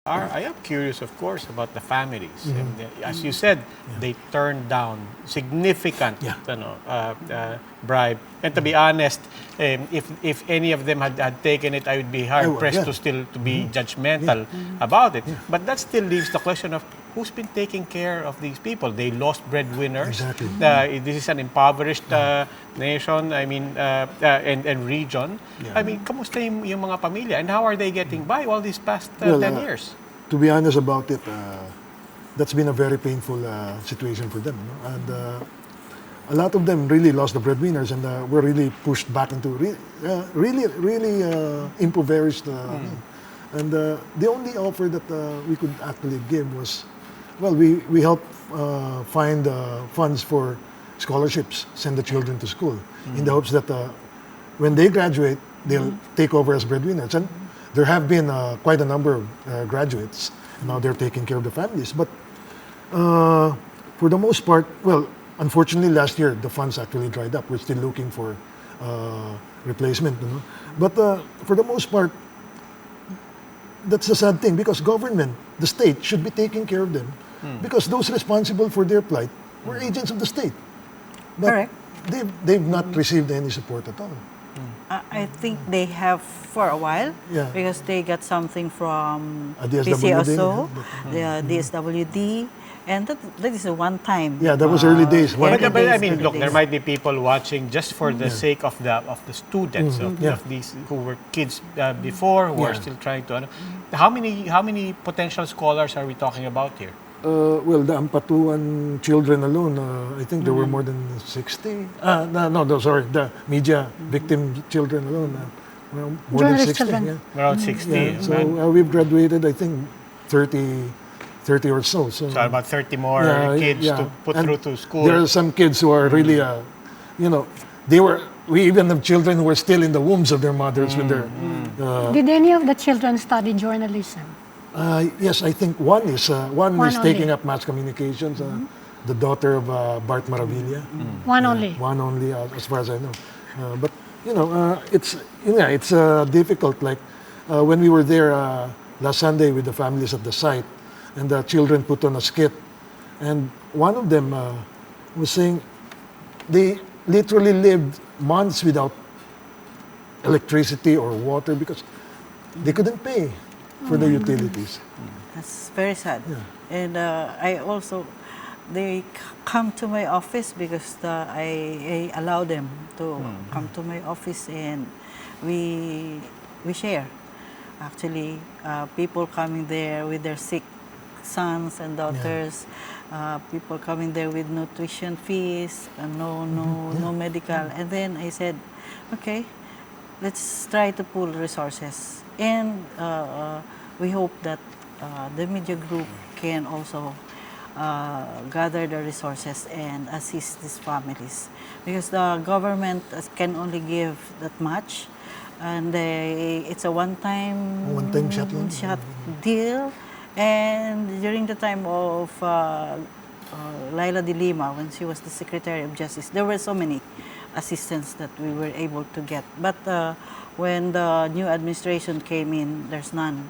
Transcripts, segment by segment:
I am curious, of course, about the families. And as you said, they turned down significant bribe. And to be honest, if any of them had taken it, I would be hard-pressed to still to be judgmental about it. But that still leaves the question of who's been taking care of these people. They lost breadwinners. Exactly. This is an impoverished nation, I mean, and region. I mean, kamusta yung mga pamilya? And how are they getting by all these past 10 years? To be honest about it, that's been a very painful situation for them. No? And a lot of them really lost the breadwinners and were really pushed back into really impoverished. And the only offer that we could actually give was, well, we helped find funds for scholarships, send the children to school, in the hopes that when they graduate, they'll take over as breadwinners. And there have been quite a number of graduates. Now they're taking care of the families. But for the most part, well, unfortunately last year the funds actually dried up. We're still looking for replacement. You know? But for the most part, that's the sad thing because government, the state, should be taking care of them because those responsible for their plight were agents of the state. But Correct. They've not received any support at all. I think they have for a while because they got something from PCSO, the DSWD, and that is a one-time. Yeah, that was early days. But I mean, look, there might be people watching just for the sake of the students of these who were kids before who are still trying to. How many potential scholars are we talking about here? Well, the Ampatuan children alone, I think there were more than 60. Sorry, the media victim children alone, more than 60. Yeah. Around 60. Yeah. So we've graduated, I think, 30 or so. So about 30 more kids to put through to school. There are some kids who are really, we even have children who were still in the wombs of their mothers when they're... Did any of the children study journalism? Yes, I think one is taking up mass communications. The daughter of Bart Maravilla. One only. One only, as far as I know. But it's difficult. Like when we were there last Sunday with the families at the site, and the children put on a skit, and one of them was saying they literally lived months without electricity or water because they couldn't pay for the utilities. That's very sad. Yeah. And I also, they come to my office because I allow them to come to my office and we share. Actually, people coming there with their sick sons and daughters, people coming there with no tuition fees, no medical. And then I said, okay, let's try to pool resources. And we hope that the media group can also gather the resources and assist these families. Because the government can only give that much. And it's a one-time shot deal. And during the time of Leila de Lima, when she was the Secretary of Justice, there were so many assistance that we were able to get. But when the new administration came in, there's none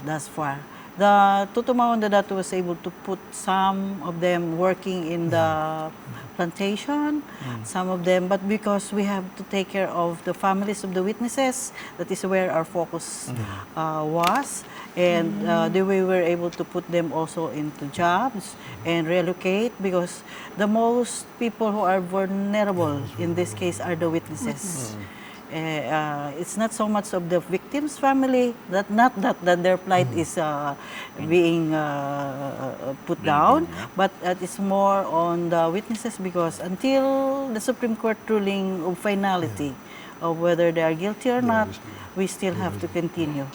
thus far. The Tutumaon Dadato was able to put some of them working in the plantation, some of them, but because we have to take care of the families of the witnesses, that is where our focus was. And we were able to put them also into jobs and relocate because the most people who are vulnerable in this case are the witnesses. It's not so much of the victim's family, not that their plight is being put down, but it's more on the witnesses because until the Supreme Court ruling of finality of whether they are guilty or not, we still have to continue.